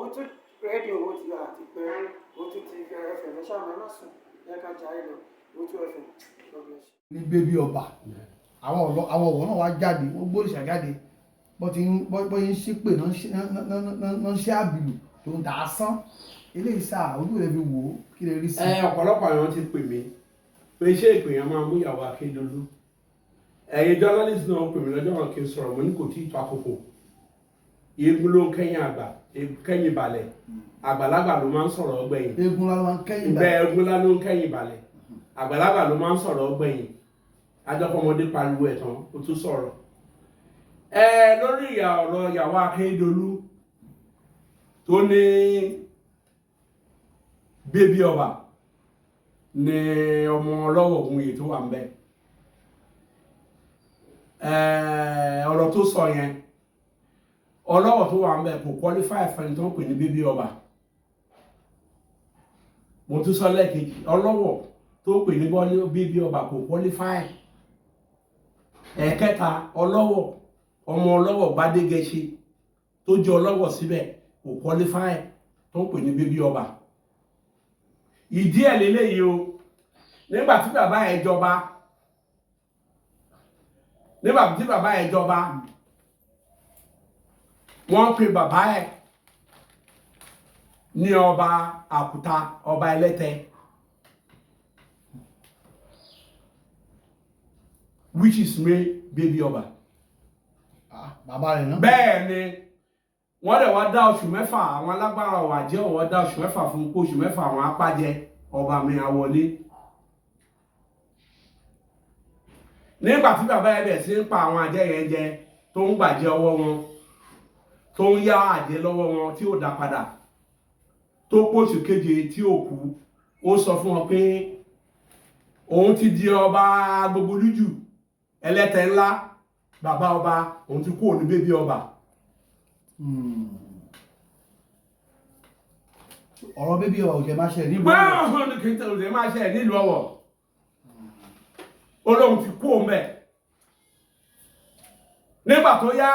òun tún rédíò owó ti àti pé òun tún ti ẹfẹ̀ lẹ́sà mẹ́mà sùn ẹ̀ka jáde lọ òun tún ẹfẹ̀ lọ́gbọ̀n. ní bébí ọba àwọn ọ̀wọ́ náà wá jáde wọ́n gbóríṣà jáde bọ́ yín ṣépè náà ń ṣe àbìlù tó ń dà á sán eléyìí sáà ojú rẹ̀ fi wò ó kí lè rí sí. ọ̀pọ̀lọpọ̀ àwọn ti pè mí pé ṣé ìpè yẹn máa mú ìyàwó Akérédolú ẹ̀yin journalist náà pè mí lọ́jọ́ kan kí n sọ̀rọ̀ mo ní kò tí ì tó àkókò eégún ló ń kẹ́yìn àgbà kẹ́yìn balẹ̀ àgbàlagbà ló máa ń sọ̀rọ̀ ọgbẹ̀yìn eégún lá ló máa ń kẹ́yìn balẹ̀ bẹ́ẹ̀ eégún lá ló ń kẹ́yìn balẹ̀ àgbàlagbà ló máa ń sọ̀rọ̀ ọgbẹ̀yìn ajọ́kọ̀mọdé pariwo ẹ̀ tán ó tún sọ̀rọ̀ lórí ọ̀rọ̀ ìyàwó Akérédolú tó ní bébí ọba ní ọmọ ọlọ́wọ̀ òun yìí tó wà ń bẹ̀ ọ̀rọ̀ tó sọ yẹn ọlọ́wọ̀ tó wà ń bẹ̀ kò qualify fẹ́ni tó ń pè ní bébí ọba mo tún sọ lẹ́ẹ̀kejì ọlọ́wọ̀ tó pè ní bébí ọba kò qualify ẹ̀kẹta ọlọ́wọ̀ ọmọ ọlọ́wọ̀ Gbádégẹṣin tó jẹ́ ọlọ́wọ̀ síbẹ̀ kò qualify tó ń pè ní bébí ọba ìdí ẹ̀ lélẹ́yìí o nígbà tí bàbá ẹ̀ jọba wọ́n pe bàbá ẹ̀ ní ọba Àkúta ọba Ẹlẹ́tẹ which is me bébí ọba. bàbá rẹ̀ náà. bẹ́ẹ̀ ni wọ́n dẹ̀ wá dá oṣù mẹ́fà àwọn alágbára ọ̀wà jẹ́ ọ̀wọ́ dá oṣù mẹ́fà fún oṣù mẹ́fà àwọn apájẹ ọba mi àwọlé. nígbà tí bàbá ẹ̀ bẹ̀ sí ń pa àwọn àjẹ́ yẹn jẹ tó ń gbàjẹ́ ọwọ́ wọn tó ń yá àjẹ́ lọ́wọ́ wọn tí ó dá padà tó pòṣù keje tí ó kú ó sọ fún wọn pé òun ti di ọba Agbogbólújù Ẹlẹ́tẹ ńlá bàbá ọba òun ti kú òní bébí ọba. ọ̀rọ̀ bébí ọba òjò máa ṣe nílùú Ọ̀wọ̀. báwo ni kì í tẹ̀lé òjò máa ṣe nílùú Ọ̀wọ̀ olóhùn ti kú òun bẹ̀. nígbà tó yá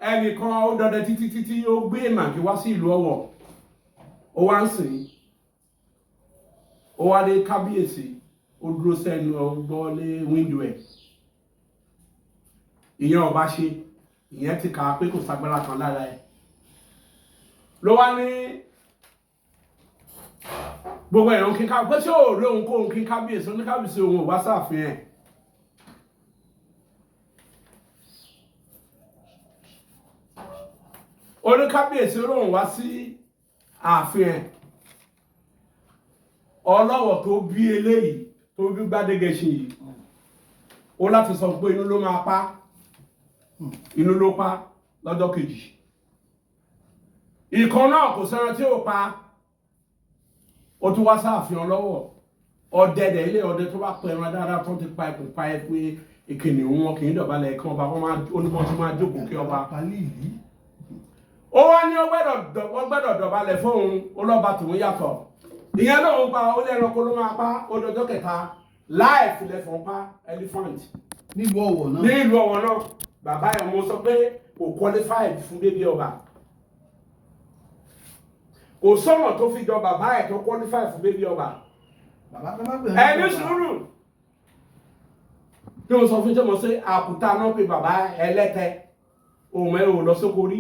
ẹnìkan ó dọdẹ títí ó gbé màkì wá sí ìlú Ọ̀wọ̀ ó wá ń sìn ó wá dé kábíyèsí ó dúró sẹ́nu ọgbọ́n lé wíńdò ẹ̀ ìyẹn ọba ṣe ìyẹn ti kà á pé kò ságbára kan lára ẹ̀ ló wá ní gbogbo ẹ̀rọ kíká pé tí ò rí òun kó òun kí kábíyèsí oníkábíyèsí òun ò wá sáàfin ẹ̀ oníkábíyèsí olóhùn wá sí ààfin ẹ̀ ọlọ́wọ̀ tó bí eléyìí tó bí Gbádégẹṣin yìí ó láti sọ pé inú ló máa pa inú ló pa lọ́jọ́ kejì ìkan náà kò sẹ́ran tí ó pa ó tún wá sáàfin ọlọ́wọ̀ ọdẹdẹ ilé ọdẹ tó bá pẹ ẹran dáadáa tó ti pa ẹkùn pa ẹ pé ìkìnnì wọn kì í dọ̀bálẹ̀ ẹ̀kan ọba onímọ̀ tí máa jókòó kí ọba ó wá ní ó gbọ́dọ̀ dọ̀bálẹ̀ fóun ọlọ́ba tòun yàtọ̀ ìyẹn náà ń pa ó lẹ́ranko ló máa pa ó dọjọ́ kẹta láì filẹ̀ fún pa elephant nílùú Ọ̀wọ̀ náà. nílùú Ọ̀wọ̀ náà bàbá ẹ̀ mo sọ pé kò qualified fún bébí ọba kò sọ̀rọ̀ tó fi jọ bàbá ẹ̀ tó qualified fún bébí ọba ẹni sùúrù tí mo sọ fún jẹ́ mo ṣe Àkúta náà pé bàbá Ẹlẹ́tẹ òun ẹ̀ ò lọ sóko rí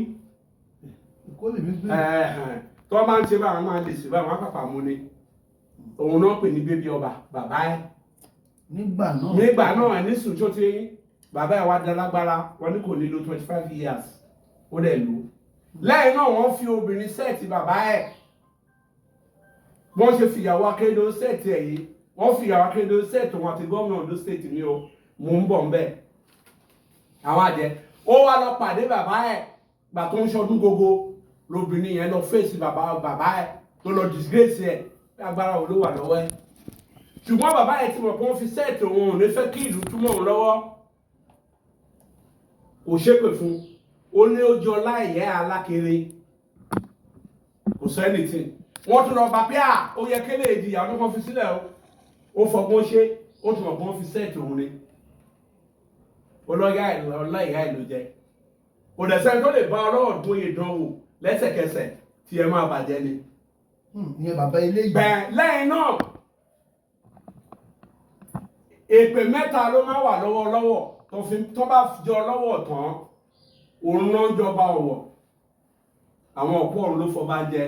tó bá ń ṣe báwọn máa lè ṣe báwọn àpapà mú ni òun náà pè ní bébí ọba bàbá ẹ̀ nígbà náà ní sùn tó ti bàbá ẹ̀ wá dálágbára wọn ní kò nílò 25 years ó dẹ̀ lò lẹ́yìn náà wọ́n fi obìnrin sẹ́ẹ̀tì bàbá ẹ̀ wọ́n ṣe fìyàwó Akérédolú sẹ́ẹ̀tì ẹ̀ yìí wọ́n fìyàwó Akérédolú sẹ́ẹ̀tì wọn àti gómìnà Ondo state ní o mò ń bọ̀ ń bẹ̀ àwọn àjẹ́ ó wá lọ pàdé bàbá ẹ̀ gbà tó ń ṣọdún gógó lóbìnrin yẹn lọ fèsì bàbá ẹ̀ tó lọ disgrace ẹ̀ agbára wo ló wà lọ́wọ́ ẹ̀ ṣùgbọ́n bàbá ẹ̀ ti mọ̀ pé wọ́n fi sẹ́ẹ̀tì òun ò ní fẹ́ kí ìlú túmọ̀ òun lọ́wọ́ kò ṣépè fún ó ní ó jọ láìyẹ́ alákèrè kò sọ anything wọ́n tún lọ bá pé ó yẹ kélé ìdíyà ọdún kan fi sílẹ̀ ó fọgbọ́n ṣe ó tún mọ̀ pé wọ́n fi sẹ́ẹ̀tì òun ni ọlọ́yà ìlú jẹ́ kò dẹ̀ sẹ́ni tó lè bá ọlọ́wọ̀ dún ìdánwò lẹ́sẹ̀kẹsẹ̀ tí ẹ máa bàjẹ́ ni. ìyẹn bàbá ilé yìí. bẹ́ẹ̀ lẹ́yìn náà èpè mẹ́ta ló máa wà lọ́wọ́lọ́wọ́ tó bá jọ lọ́wọ́ tán òun náà jọba ọ̀wọ̀ àwọn ọ̀pọ̀ ọ̀run ló fọba jẹ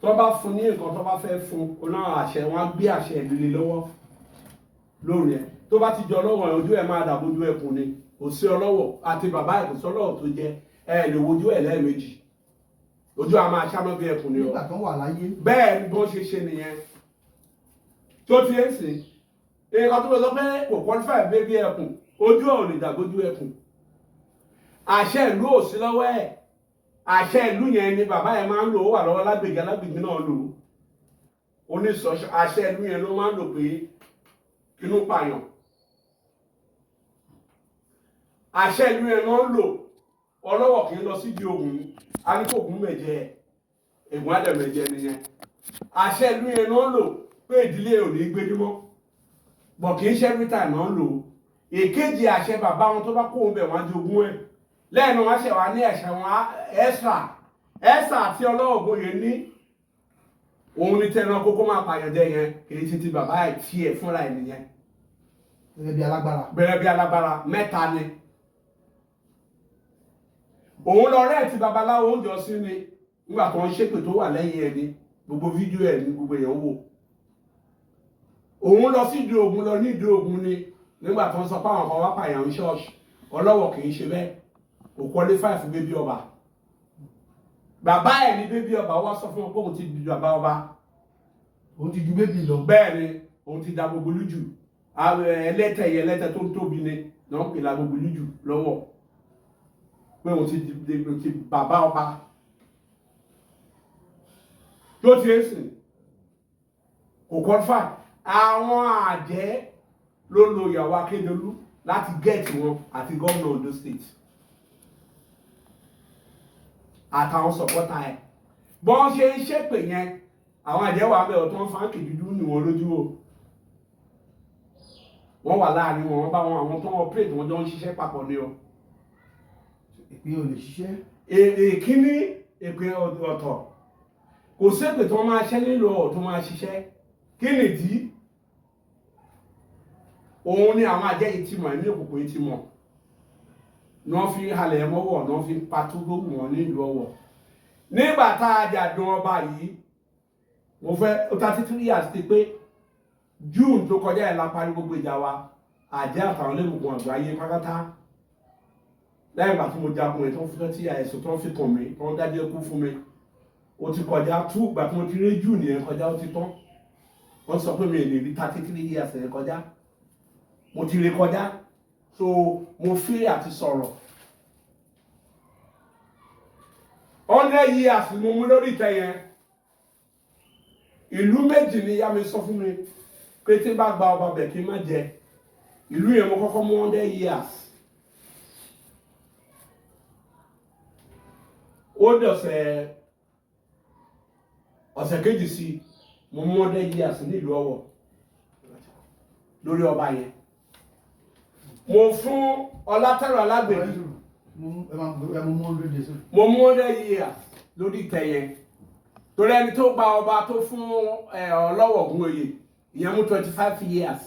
tó bá fún ní nǹkan tó bá fẹ́ fún oná àṣẹ wọn á gbé àṣẹ ìdílé lọ́wọ́ lórí ẹ̀ tó bá ti jọ lọ́wọ́ ojú ẹ̀ máa dàbójú ẹkùn ni kò sí ọlọ́wọ̀ àti bàbá ẹ̀ kò sí ọlọ́wọ̀ tó jẹ ẹ lè wojú ẹ̀ lẹ́ẹ̀mejì ojú a máa ṣáná bí ẹkùn ni ọ nígbà tó wà láyé. bẹ́ẹ̀ ni bó ṣe ṣe nìyẹn tó ti ń sìn nǹkan tó sọ pé kò qualify bébí ẹkùn ojú ẹ̀ ò lè dàgbójú ẹkùn àṣẹ ìlú ò sí lọ́wọ́ ẹ̀ àṣẹ ìlú yẹn ni bàbá yẹn máa ń lò ó wà lọ́wọ́ lágbègbè náà lò ó oníṣọ àṣẹ ìlú yẹn ló máa ń lò pé kínú pààyàn àṣẹ ìlú yẹn náà ń lò ọlọ́wọ̀ kì í lọ síbi ogun aníkògùn mẹ̀jẹ ègún àdẹ̀mẹ̀jẹ nìyẹn àṣẹ ìlú yẹn náà ń lò pé ìdílé ò ní gbédúmọ́ bọ̀ kì í ṣe every time náà ń lò ó èkejì àṣẹ bàbá wọn tó bá kó òun bẹ̀ wọ́n jogún ẹ̀ lẹ́nu wọn ṣe wá ní ẹ̀ṣẹ̀ wọn ẹ́sà àti ọlọ́wọ̀ gbòye ní òun ní tẹnu kókó máa pààyàn jẹ yẹn kì í ṣe ti bàbá ẹ̀ tí ẹ̀ fúnra ẹ̀ nìyẹn. bẹ̀rẹ̀ bí alágbára. bẹ̀rẹ̀ bí alágbára mẹ́ta ni òun lọ rẹ́ẹ̀ tí babaláwo ń jọ sí ni nígbà tó ń ṣépè tó wà lẹ́yìn ẹ̀ ní gbogbo fídíò ẹ̀ ní gbogbo èèyàn wò òun lọ sí ìdí ogun lọ ní ìdí ogun ni nígbà tó ń sọ pé àwọn kan wá pààyàn ní ṣọ́ọ̀ṣì ọlọ́wọ̀ kì í ṣe bẹ́ẹ̀ kò qualify fún bébí ọba bàbá ẹ̀ ní bébí ọba wá sọ fún ọ pé òun ti di bàbá ọba òun ti ju bébí lọ. bẹ́ẹ̀ ni òun ti da gbogbo lójú ẹlẹ́tẹ̀ tó ń tóbi ni náà ń pè la gbogbo lójú lọ́wọ́ pé òun ti bàbá ọba tó ti ń sìn kò qualify àwọn àjẹ́ ló lo ìyàwó Akérédolú láti gẹ́ẹ̀tì wọn àti gómìnà Ondo state àtàwọn sọpọ́tà ẹ̀ bọ́n ṣe ń ṣépè yẹn àwọn àjẹ́ wà bẹ́ẹ̀ ọ̀tún fáńkì dúdú ní wọn lójú o wọ́n wà láàrin wọn bá wọn àwọn tó wọn operate wọn jọ ń ṣiṣẹ́ papọ̀ ni o. èpè ò lè ṣiṣẹ́. èkíní èpè ọ̀tọ̀ kò sépè tó máa ṣẹ́ nílò ọ̀ tó máa ṣiṣẹ́ kí nìdí òun ni àwọn àjẹ́ yìí ti mọ̀ ẹ̀mí òkùnkùn yìí ti mọ̀ ní wọ́n fi halẹ̀ mọ́wọ́ ní wọ́n fi patúgbò wọn nílùú Ọ̀wọ̀ nígbà tá a jà dùn ọba yìí mo fẹ́ 33 years ti pé June tó kọjá ẹ̀ la parí gbogbo ìjà wa àjẹ́ àtàwọn olóògùn àgbáyé pátá lẹ́yìn ìgbà tí mo jagun ẹ̀ tó ń fi tí àìsàn tó ń fi kàn mí tó ń dájú ẹkú fún mi ó ti kọjá tú ìgbà tí mo ti rí June yẹn kọjá ó ti tán wọ́n sọ pé mi ò lè rí 33 years yẹn kọjá mo ti rí kọjá so mo fi àti sọ̀rọ̀ 100 years mo mú lórí ìtẹ́ yẹn ìlú méjì ni yá mi sọ fún mi pé tí bá gba ọba bẹ̀ kí n má jẹ ìlú yẹn mo kọ́kọ́ mú 100 years ó dọ̀sẹ̀ ọ̀sẹ̀ kejì sí mo mú 100 years nílùú Ọ̀wọ̀ lórí ọba yẹn mo fún Ọlátẹ́rọ̀ Alágbèdì mo mú 100 years lórí ìtẹ́ yẹn torí ẹni tó gba ọba tó fún Ọlọ́wọ̀ Ògúnwòye ìyẹn mú 25 years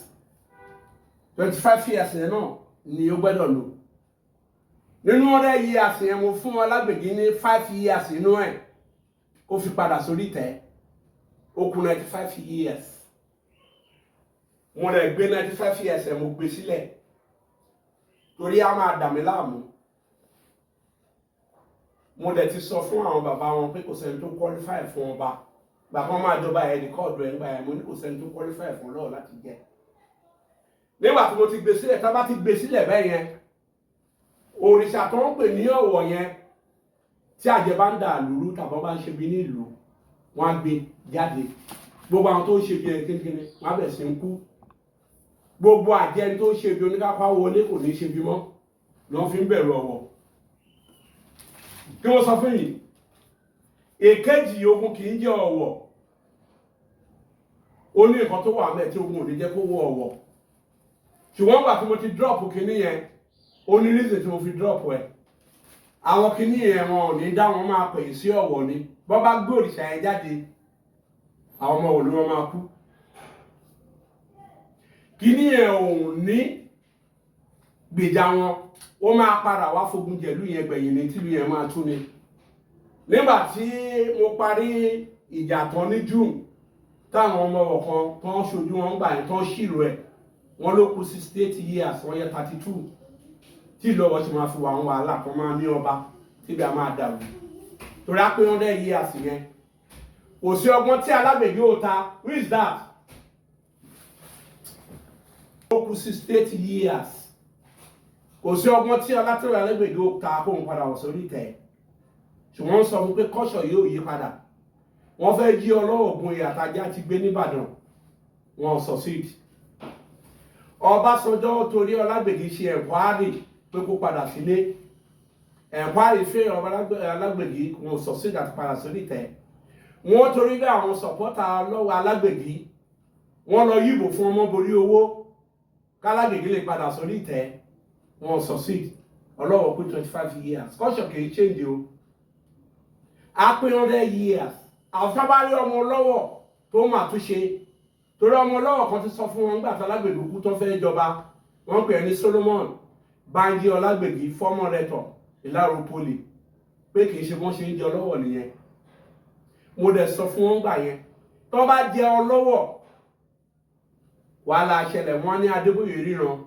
25 years yẹn náà ni ó gbẹ́dọ̀ lò nínú 100 years yẹn mo fún Alágbèdì ní 5 years inú ẹ̀ ó fi padà sórí ìtẹ́ ó kù 95 years mo lè gbé 95 years ẹ̀ mo gbé sílẹ̀ torí a máa dà mí láàmú mo dẹ̀ ti sọ fún àwọn bàbá wọn pé kò sẹ́ni tó qualify fún ọba bàbá máa jọba ẹ̀ ní kọ́ọ̀dù ẹ̀ ń gbà ẹ̀ mo ní kò sẹ́ni tó qualify fún lọ́wọ́ láti jẹ́ nígbà tí mo ti gbé sílẹ̀ tá bá ti gbé sílẹ̀ bẹ́ẹ̀ yẹn òrìṣà tó ń pè ní Ọ̀wọ̀ yẹn tí àjẹ́ bá ń dà lúrú tàbí bá ń ṣe bí ní ìlú wọn á gbé jáde gbogbo àwọn tó ń ṣe bí ẹ kékeré wọn á bẹ̀ sí ń kú gbogbo àjẹ́ tó ń ṣe bí oníkápá wọlé kò ní ṣe bí mọ́ ni wọ́n fi ń bẹ̀rù Ọ̀wọ̀ kí wọ́n sọ fún yìí èkejì ogun kì í jẹ́ Ọ̀wọ̀ ó ní nǹkan tó wà mẹ́ tí ogun ò ní jẹ́ kó wọ Ọ̀wọ̀ ṣùgbọ́n gbà tí mo ti drop kìíní yẹn ó ní reason tí mo fi drop ẹ̀ àwọn kìíní yẹn wọn ò ní dá wọn máa pè sí ọ̀wọ̀ ni bọ́ bá gbé òrìṣà yẹn jáde àwọn ọmọ òlú wọn máa kú kìíní yẹn ò ní gbèjà wọn ó máa padà wá fogun jẹ̀lú yẹn gbẹ̀yìn ní tìlú yẹn máa tú ni nígbà tí mo parí ìjà tán ní June táwọn ọmọ ọ̀kan tán ṣojú wọn gbà yẹn tán ṣírò ẹ̀ wọ́n ló kú 68 years wọ́n yẹ 32 tí ìlọ́wọ́ ti máa fi wà wọn wàhálà kan máa ní ọba tíbi a máa dàrú torí á pé 100 years yẹn kò sí ọgbọ́n tí alágbègbè ò ta who is that ó kú 68 years kò sí ọgbọ́n tí ọlátẹ̀wé alágbègbè ò ta kó ń padà wọ̀ sórí ìtẹ́ ṣùgbọ́n sọ fún pé kọ́ṣọ̀ yóò yí padà wọ́n fẹ́ jí ọlọ́wọ́ gun ìyàtàjá ti gbé nìbàdàn wọn succeed Ọbásanjọ́ torí Ọlágbègì ṣe ẹ̀kwárì pé kó padà sílé ẹ̀kwárì fẹ́ Ọlágbègì wọn succeed àti padà sórí ìtẹ́ wọ́n torí bí àwọn sọ̀pọ́tà ọlọ́wọ́ Alágbègì wọ́n lọ yíbò fún ọmọ borí owó kálágbègì lè padà sórí ìtẹ́ wọn succeed ọlọ́wọ́ pé 25 years kọ́ṣọ̀ kì í change o á pé 100 years àwọn sábà rí ọmọ ọlọ́wọ́ tó mà tún ṣe torí ọmọ ọlọ́wọ́ kan ti sọ fún wọn nígbà tí Alágbègì kú tó fẹ́ jọba wọ́n pè ní Solomon Banji Ọlágbègì former rector Ìláró Poly pé kì í ṣe wọ́n ṣe ń jẹ ọlọ́wọ́ nìyẹn mo dẹ̀ sọ fún wọn gbà yẹn tó bá jẹ ọlọ́wọ́ wàhálà ṣẹlẹ̀ wọ́n ní Adébóyè ríran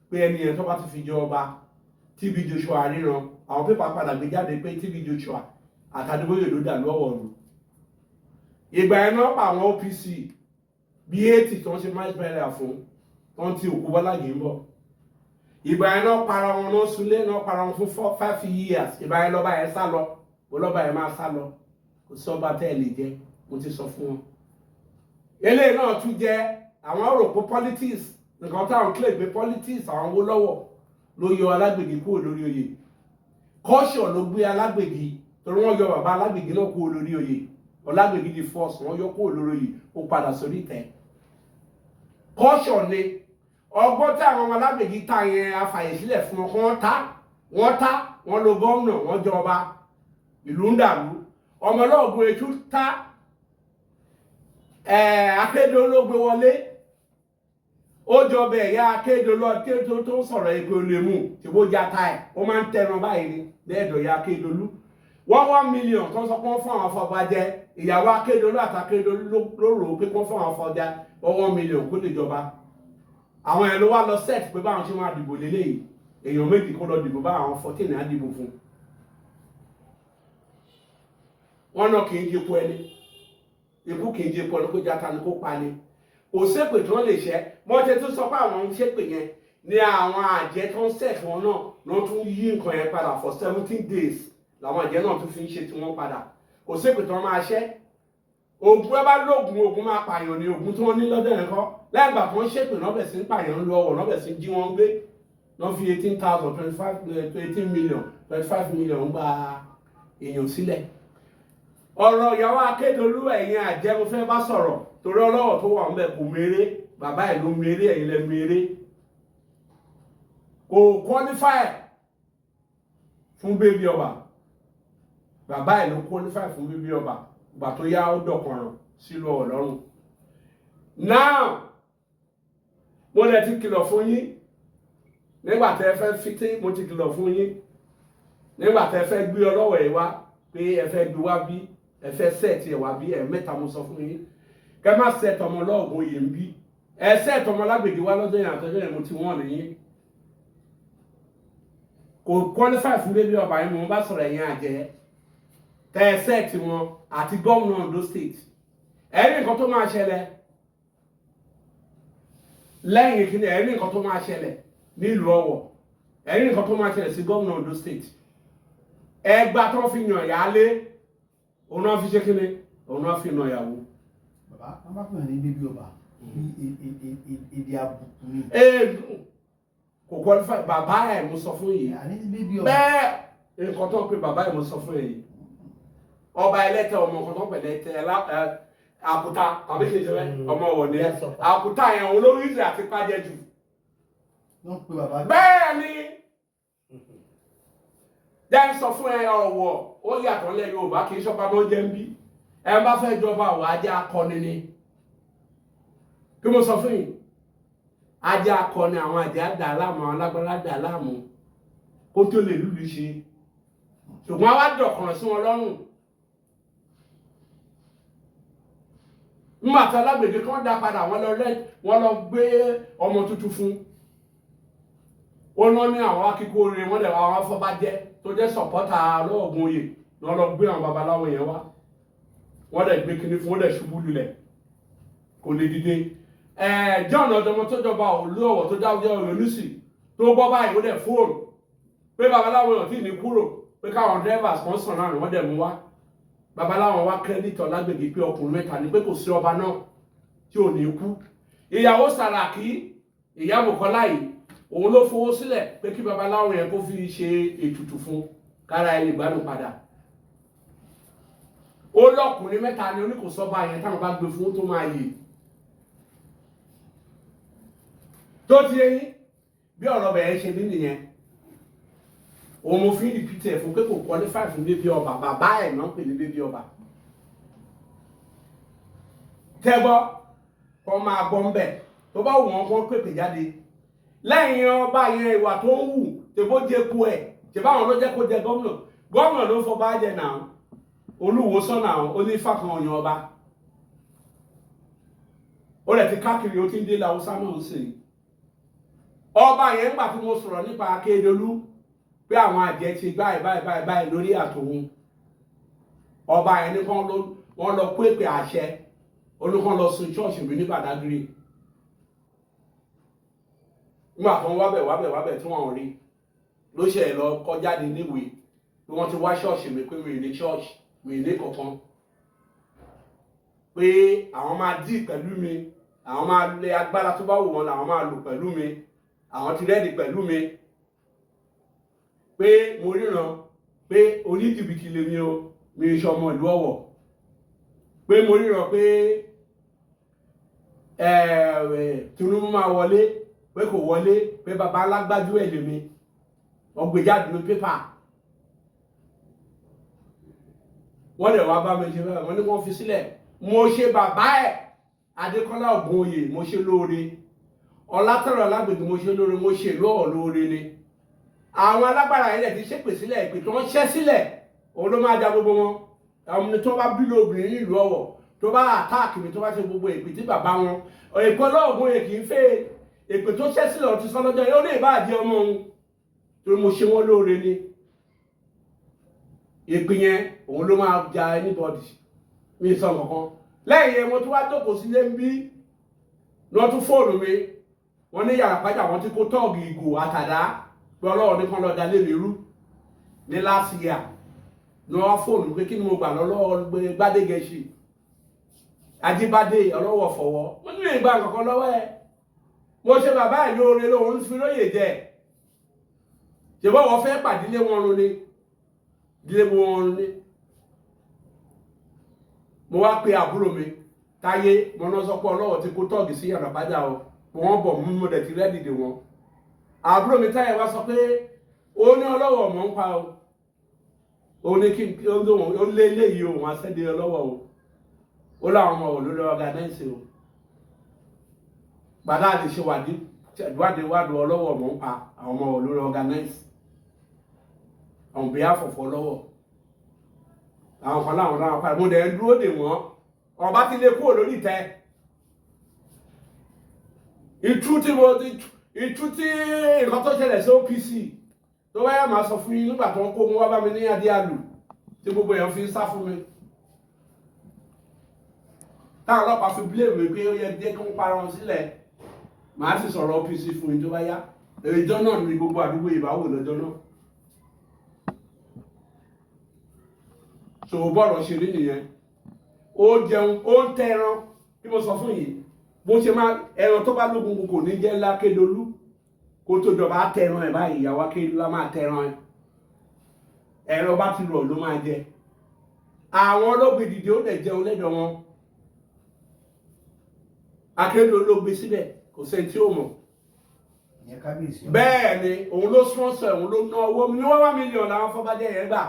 pé ẹni yẹn tó bá ti fi jẹ ọba TB Joshua ríran àwọn pépà padà gbé jáde pé TB Joshua àtàdébóyè ló dà lọ́wọ́ rù ìgbà yẹn náà pa àwọn OPC bí 80 tó ń ṣe máa bẹ̀rẹ̀ fún tó ń ti òkú Bọ́lá yìí ń bọ̀ ìgbà yẹn náà para wọn náà súnlé náà para wọn fún 5 years ìgbà yẹn lọ́ba yẹn sá lọ lọ́ba yẹn máa sá lọ kò sí ọba tẹ́ ẹ lè jẹ mo ti sọ fún wọn eléyìí náà tún jẹ́ àwọn rò pé politics nǹkan táwọn kílè gbé politics àwọn owó lọ́wọ́ ló yọ Alágbègì kúrò lórí oyè kọ́ṣọ̀ ló gbé Alágbègì torí wọ́n yọ bàbá Alágbègì náà kúrò lórí oyè Ọlágbègì di force wọ́n yọ kúrò lórí oyè ó padà sórí ìtẹ́ kọ́ṣọ̀ ni ọgbọ́n tí àwọn ọmọ Alágbègì ta yẹn afàyè sílẹ̀ fún wọn kí wọ́n lo gómìnà wọ́n jọba ìlú ń dàrú ọmọ ọlọ́ọ̀gùn ètú ta Akérédolú gbé wọlé ó jọ bẹ ẹ̀yà Akérédolú tó ń sọ̀rọ̀ ègbè olèmú tí wọ́n já ta ẹ̀ ó máa ń tẹnu báyìí ní lẹ́ẹ̀dọ̀ ya Akérédolú 1 million tó ń sọ pé wọ́n fún àwọn afọbajẹ ìyàwó Akérédolú àti Akérédolú ló rò ó pé wọ́n fún àwọn afọbajẹ 1 million kó lè jọba àwọn ẹ̀ ló wá lọ set pé báwọn ṣe máa dìbò lélẹ́yìí èèyàn méjì kó lọ dìbò bá àwọn 14 á dìbò fún wọn náà kì í jẹ́ epo ẹni ikú kì í jẹ́ epo ẹni kó játa ni kó pa ni òṣèpè tí wọ́n lè ṣẹ́ mọ́tẹ́ tó sọ pé àwọn ń ṣépè yẹn ní àwọn àjẹ́ tó ń set wọn náà ló tún yí nǹkan yẹn padà for 17 days làwọn àjẹ́ náà tún fi ń ṣe tí wọ́n padà òṣèpè tí wọ́n máa ṣẹ́ oògùn ẹ bá lóògùn oògùn máa pààyàn ní oògùn tí wọ́n ní lọ́dọ̀ yẹn kọ́ lẹ́yìn ìgbà tó ń ṣépè náà bẹ̀ sí ń pààyàn lọ ọ̀wọ̀ náà bẹ̀ sí ń jí wọn gbé náà fi 18 million 25 million gba èèyàn sílẹ̀ ọ̀rọ̀ ìyàwó Akérédolú ẹ̀yin àjẹ́ mo fẹ́ bá sọ̀rọ̀ torí ọlọ́wọ̀ tó wà ń bẹ̀ kò méré bàbá ẹ̀ ló méré ẹ̀yin lẹ méré kò qualify fún bébí ọba bàbá ẹ̀ ló qualify fún bébí ọba ìgbà tó yá ó dọ̀kànràn sílùú Ọlọ́run now mo lẹ ti kìlọ̀ fún yín nígbà tẹ́ fẹ́ fìtí mo ti kìlọ̀ fún yín nígbà tẹ́ fẹ́ gbé ọlọ́wọ̀ ẹ̀ wá pé ẹ fẹ́ gbé wá bí ẹ fẹ́ sẹ́ẹ̀tì ẹ̀ wá bí ẹ̀ mẹ́ta mo sọ fún yín kẹ́ má sẹ́ẹ̀tì ọmọ ọlọ́ọ̀gùn yìí ń bí ẹ sẹ́ẹ̀tì ọmọ Alágbègì wá lọ́dọ̀ yẹn àtọ́jọ́ yẹn mo ti wọ́n nìyí kò qualify fún bébí ọba yẹn mo bá sọ̀rọ̀ ẹ̀yìn àjẹ́ tẹ́ ẹ sẹ́ẹ̀tì wọn àti gómìnà Ondo state ẹ̀rí nǹkan tó máa ṣẹlẹ̀ lẹ́yìn ìkíni ẹ̀rí nǹkan tó máa ṣẹlẹ̀ nílùú Ọ̀wọ̀ ẹ̀rí nǹkan tó máa ṣẹlẹ̀ sí gómìnà Ondo state ẹgbà tó fi yàn yálé òun náà fi ṣe kíni òun náà fi yàn yàwó. bàbá wọn bá pè ní bébí ọba èdè àbùkù ni. kò qualify bàbá ẹ̀ mo sọ fún yìí bẹ́ẹ̀ nǹkan tó ń pè bàbá ẹ̀ mo sọ fún yìí ọba ẹlẹ́tẹ̀ ọmọ nǹkan tó ń pè lẹ́tẹ̀ àkútà àbí kejì rẹ ọmọ wọ̀nì àkútà yẹn olórí ìṣẹ̀ àti pàjẹ́ jù. bẹ́ẹ̀ ni jẹ́ sọ fún ẹ ọ̀wọ̀ ó yàtọ̀ lẹ́ Yorùbá kì í ṣọba ló jẹ́ ń bí ẹ bá fẹ́ jọba ọ̀ ajé akọni ni kí mo sọ fún yìí ajé akọni àwọn àjẹ́ àdá láàmú àwọn alágbára dà láàmú kó tó lè lùlù ṣe ṣùgbọ́n àwa dọ̀kànràn sí wọn lọ́rùn nígbà tí alágbèdè kan dá padà wọ́n lọ gbé ọmọ tuntun fún ó ná ní àwọn akíkó rẹ̀ wọ́n dẹ̀ àwọn afọbajẹ́ tó jẹ́ sọ̀pọ́tà lọ́ọ̀gùn oyè wọ́n lọ gbé àwọn babaláwo yẹn wá wọ́n dẹ̀ gbé kinní fún wọ́n dẹ̀ ṣubú lulẹ̀ kò lè dìde John ọ̀dọ́mọ tó jọba Olúọ̀wọ̀ tó dáwọ́ ọ̀rọ̀ lùsì tó bọ́ báyìí ó dẹ̀ fóònù pé babaláwo yẹn tí ní kúrò pé káwọn drivers kan sàn náà wọ́n dẹ̀ mú wá babaláwo wá kírẹ́dìtọ̀ lágbègbè pé ọkùnrin mẹ́ta ni pé kò sí ọba náà tí ò ní kú ìyàwó Sàràkí ìyá Bùkọ́lá yìí òun ló fowó sílẹ̀ pé kí babaláwo yẹn kó fi ṣe ètùtù fún kára ẹni ìgbádùn padà ó lọ́kùnrin mẹ́ta ni oníkòsọ́ba yẹn táwọn bá gbé fún tó máa yè tó ti yé yín bí ọ̀rọ̀ bẹ̀rẹ̀ ṣe ní nìyẹn òun mo fi rìpítì ẹ̀ fún pé kò qualify fún bébí ọba bàbá ẹ̀ náà pè ní bébí ọba tẹ́gbọ́ kọ́ máa gbọ́ ń bẹ̀ tó bá wù wọ́n kó pèpè jáde lẹ́yìn ọba yẹn ìwà tó ń wù tèbó jẹ́ ku ẹ̀ tèbá àwọn ló jẹ́ kó jẹ gómìnà ló fọba jẹ náà Olúwo sọ́nà onífà kan ọ̀yàn ọba ó rẹ̀ ti káàkiri ó ti ń dé Haúsá náà sí ọba yẹn nígbà tí mo sọ̀rọ̀ nípa Akérédolú pé àwọn àjẹ́ ti báyìí lórí àtòun ọba yẹn ní kán wọ́n lọ pépè àṣẹ olùkọ́ lọ sun ṣọ́ọ̀ṣì mi ní Badagry nígbà tó ń wábẹ̀ tí wọ́n rí ló ṣe lọ kọ́ jáde níwèé pé wọ́n ti wá ṣọ́ọ̀ṣì mi pé mi ní ṣọ́ọ̀ṣì mi ní kankan pé àwọn máa dì pẹ̀lú mi àwọn máa lé agbára tó bá wù wọ́n làwọn máa lò pẹ̀lú mi àwọn ti rẹ́ẹ̀dì pẹ̀lú mi pé mo ríran pé oníjìbìtì lèmi o mi ń ṣọmọ ìlú Ọ̀wọ̀ pé mo ríran pé Tinubu máa wọlé pé kò wọlé pé baba alágbájú ẹ̀ lèmi wọ́n gbé jáde ní pépà wọ́n lè wá bá mi ṣe bẹ́ẹ̀ wọ́n ní wọ́n fi sílẹ̀ mo ṣe bàbá ẹ̀ Adékọ́lá Ògúnoyè mo ṣe lóore Ọlátẹ̀rọ̀ Lágbègbè mo ṣe lóore mo ṣe ìlú Ọ̀wọ̀ lóore ni àwọn alágbára ilẹ̀ ti ṣépè sílẹ̀ ìpè tó ń ṣẹ́ sílẹ̀ òun ló máa ja gbogbo wọn àwọn ẹni tó bá bí lóbìnrin nílùú Ọ̀wọ̀ tó bá àtáàkì mi tó bá ṣe gbogbo ìpè tí bàbá wọn èpè ọlọ́ọ̀gùn yẹn kì í fẹ́ èpè tó ṣẹ́ sílẹ̀ ọtí sọ́lọ́jọ́ yóò lè bá àjẹ́ ọmọ òun torí mo ṣe wọ́n lóore ni èpè yẹn òun ló máa ja anybody mi sọ nǹkan lẹ́yìn yẹn mo tún wá jókòó sílé ń bí ni wọ́n tún fóònù mi wọ́n ní yàrá pàjá wọ́n ti kó tọ́ọ̀gì ìgò àtàdá pé Ọlọ́run ní kan lọ́ọ́ dalé mi rú ní last year ní wọ́n fóònù pé kí ni mo gbà lọ́wọ́ Gbádégẹṣì Ajíbádé ọlọ́wọ́ fọwọ́ mo ní ìgbà kankan lọ́wọ́ ẹ̀ mo ṣe bàbá ẹ̀ lóore lóhun fi lóye jẹ́ ṣùgbọ́n wọ́n fẹ́ pàdílé wọn run ni dílé wọn run ni mo wá pe àbúrò mi Táyé mo náà sọ pé Ọlọ́wọ́ ti kó tọ́ọ̀gì sí yàrá pàjá o wọ́n bọ̀ mú mo dẹ̀ ti rẹ́dìdè wọn àbúrò mi Táyé wá sọ pé ó ní Ọlọ́wọ́ mọ̀ ń pa o ó ní kí ó lé léyìí o wọn àṣẹ́dé Ọlọ́wọ́ o ó láwọn ọmọ olórí ọ̀gánáìsì o gbàdá àti ṣe wádìí Ọlọ́wọ́ mọ̀ ń pa àwọn ọmọ olórí ọ̀gánáìsì on behalf of Ọlọ́wọ́ àwọn kan láwọn náà pa mo dẹ̀ ń dúró dè wọ́n ọba ti lè kúrò lórí ìtẹ́ ìtú tí nǹkan tó ṣẹlẹ̀ sí OPC tó wáyà máa sọ fún yín nígbà tó ń kó mú wá bá mi ní Adéalù tí gbogbo èèyàn fi ń sá fún mi táwọn ọlọ́pàá fi blame mi pé ó yẹ jẹ́ kí wọ́n para wọn sílẹ̀ màá sì sọ̀rọ̀ OPC fún yín tó bá yá ìjọ náà ní gbogbo àdúgbò ìbáwò lọ́jọ́ náà so bọ́ọ̀rọ̀ ṣe rí nìyẹn ó jẹun ó ń tẹ ẹran bí mo sọ fún yìí bó ṣe máa ẹran tó bá lógun kò ní jẹ́ Lákédolú kó tó jọba tẹ ẹran ẹ̀ báyìí ìyàwó Akérédolú á máa tẹ ẹran ẹ̀ ẹran bá ti rọ̀ ló máa jẹ àwọn olóògbé dìde ó dẹ̀ jẹun lẹ́dọ̀ wọn Akérédolú ló gbé síbẹ̀ kò sẹ́ni tí ó mọ̀ ìyẹn kábíyèsí. bẹ́ẹ̀ ni òun ló sponsor òun ló ná owó ní $1 million làwọn Afọbajẹ yẹn gbà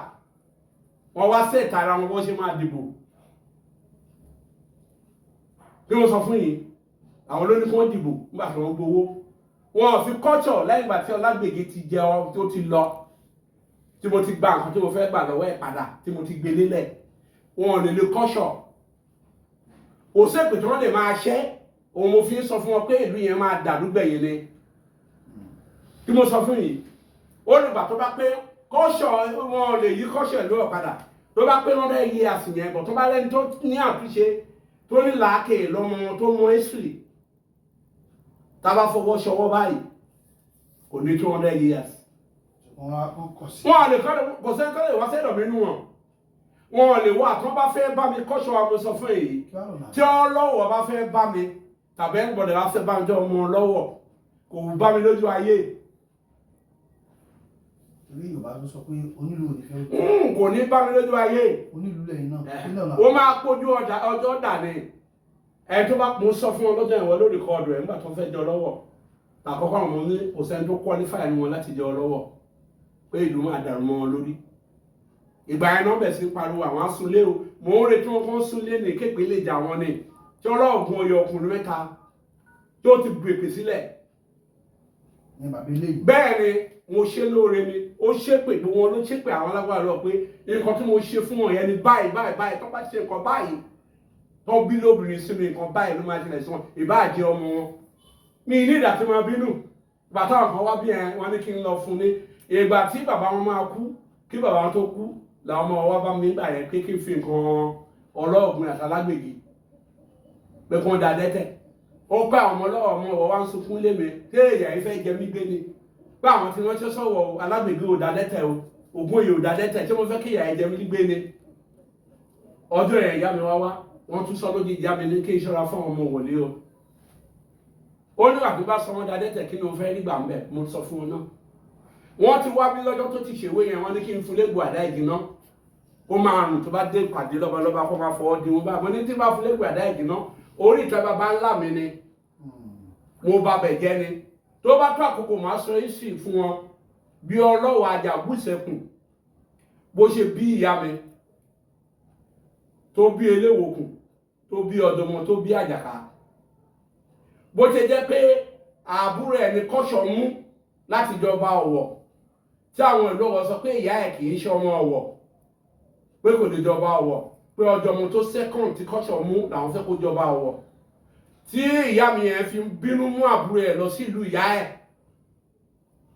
wọ́n wá sí ìta ara wọn bó ṣe máa dìbò bí wọ́n sọ fún yìí àwọn ló ní kí wọ́n dìbò nígbà tí wọ́n gbowó wọn ò fi culture lẹ́yìn ìgbà tí Ọlágbègé ti jẹ ọ tó ti lọ tí mo ti gba nǹkan tí mo fẹ́ gbà lọ́wọ́ ẹ̀ padà tí mo ti gbé lélẹ̀ wọn ò lè lo culture òsèpè tí wọ́n lè máa ṣẹ́ òun mo fi ń sọ fún wọn pé ìlú yẹn máa dàdúgbẹ̀yìn ni tí mo sọ fún yìí olùgbà tó bá pé culture wọn lè yí culture ìlú ọ̀padà tó bá pé wọ́n fẹ́ yí àsìyẹn bọ̀ tó bá lẹ́ni tó ní àtúnṣe tó ní làákè lọ́mọ tó mọ history tá a bá fọwọ́ ṣọwọ́ báyìí kò ní 200 years. wọ́n lè kò sẹ́ni tó lè wá sẹ́dọ̀ mi nù wọ́n lè wá tó bá fẹ́ bá mi kọ́ṣọ́ wa mo sọ fún èyí tí ọlọ́wọ́ bá fẹ́ bá mi tàbí ẹ̀gbọ́n bá fẹ́ bá mi jọ ọmọ lọ́wọ́ kò bá mi lójú ayé. torí Yorùbá ló sọ pé onílù ò ní fẹ́ kò ní bá mi lójú ayé. onílù lẹ́yìn náà. ó máa pójú ọjọ́ dà ní ẹ tó bá mo sọ fún ọ lọ́jọ́ ìwọ lórí kọ́ọ̀dù ẹ̀ nígbà tó fẹ́ jọ lọ́wọ́ àkọ́kọ́ àwọn ní kò sẹ́ni tó qualify ní wọn láti jọ lọ́wọ́ pé ìlú máa dàrú mọ́ wọn lórí ìgbà yẹn náà bẹ̀ sí pariwo àwọn asúnlé o mò ń retí wọn kán súnlé ní kéèpé lè jà wọn ni tí ọlọ́ọ̀gùn oyè ọkùnrin mẹ́ta tó ti gbèpè sílẹ̀ bẹ́ẹ̀ ni mo ṣe lóore ni ó ṣépè bí wọn ló ṣépè àwọn alágbára lọ pé nǹkan tí mo ṣe fún wọn yẹn ni báyìí tó bá ṣe nǹkan báyìí tó bí lóbìnrin sí mi nǹkan báyìí ló máa ṣẹlẹ̀ sí wọn ìbáàjẹ́ ọmọ wọn mi ní ìdá tí máa bínú bàtà ọ̀kan wá bí ẹ wọn ní kí n lọ fún ní ìgbà tí bàbá wọn máa kú kí bàbá wọn tó kú làwọn ọmọ wa bá mi gbà yẹn pé kí n fi nǹkan ọlọ́ọ̀gbìn àtàlágbègì pé kí wọ́n da dẹ́tẹ̀ ó pẹ́ àwọn ọmọ ọlọ́wọ́ ọmọ ọwọ́ wa ń sunkún lé mi tí èèyàn yìí fẹ́ jẹ mí gbé ni pé àwọn tí wọ́n ṣe sọ̀wọ́ alágbègì ò da dẹ́tẹ̀ o ògùn èyí ò da dẹ́tẹ̀ tí wọ́n fẹ́ kí ìyá yẹn jẹ mí gbé ni ọjọ́ yẹn ìyá mi wá wọ́n tún sọ lójú ìyá mi ní kí n ṣọ́ra fún ọmọ wòlé o ó nígbà tó bá sọ wọn da dẹ́tẹ̀ kí ni mo fẹ́ rí gbà ń bẹ̀ mo sọ fún wọn náà wọ́n ti wá bí lọ́jọ́ tó ti ṣèwé yẹn wọ́n ní kí n fún légbò àdá igi náà ó máa rùn tó bá dé ìpàdé lọ́balọ́ba kó máa fọwọ́ di wọn bá mo ní tí bá fún légbò àdá igi náà orí ìta bàbá ńlá mi ni mo bá bẹ̀ jẹ́ ni tó bá tó àkókò máa sọ ìsì fún wọn bí ọlọ́wọ́ Àjàbùsẹ̀kùn bó ṣe bí ìyá mi tó bí Eléwòkùn tó bí Ọ̀dọ̀mọ tó bí Àjàká bó ṣe jẹ́ pé àbúrò ẹ̀ ní kọ́ṣọ̀ mú láti jọba Ọ̀wọ̀ tí àwọn ìlú Ọ̀wọ̀ sọ pé ìyá ẹ̀ kì í ṣe ọmọ Ọ̀wọ̀ pé kò lè jọba Ọ̀wọ̀ pé Ọ̀dọ̀mọ tó second tí kọ́ṣọ̀ mú làwọn fẹ́ kó jọba Ọ̀wọ̀ tí ìyá mi yẹn fi bínú mú àbúrò ẹ̀ lọ sí ìlú ìyá ẹ̀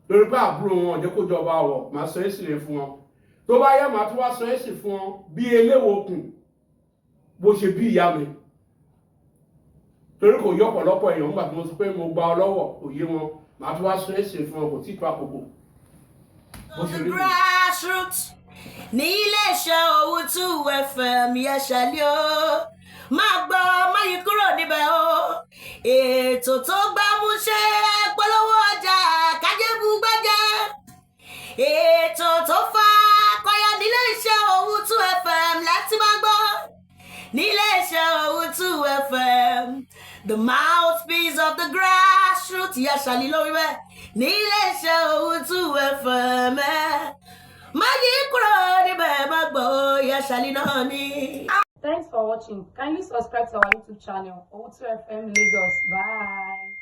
lórí pé àbúrò wọn ò jẹ́ kó jọba Ọ̀wọ̀ màá sọ èsì rẹ̀ fún wọn tó bá yẹ màá tún wá sọ èsì fún wọn bí Eléwòkùn bó ṣe bí ìyá mi torí kò yọ ọ̀pọ̀lọpọ̀ èèyàn nígbà tí mo sọ pé mo gba ọlọ́wọ̀ òye wọn màá tún wá sọ èsì fún wọn kò tí tó àkókò. Grassroots ní iléeṣẹ́ Owutu FM yẹn ṣàlẹ́ o máa gbọ́ máyì kúrò níbẹ̀ o ètò tó gbámúṣé polówó ọjà kájẹ́bù gbẹ́jẹ́ ètò tó fa kọyọ nílé iṣẹ́ Owutu FM láti máa gbọ́ nílé iṣẹ́ Owutu FM the mouthpiece of the grassroots yasali lórí bẹ́ẹ̀ nílé iṣẹ́ Owutu FM máyì kúrò níbẹ̀ má gbọ́ yasali náà ni. Thanks for watching. Kindly subscribe to our YouTube channel, Owutu FM Lagos. Bye.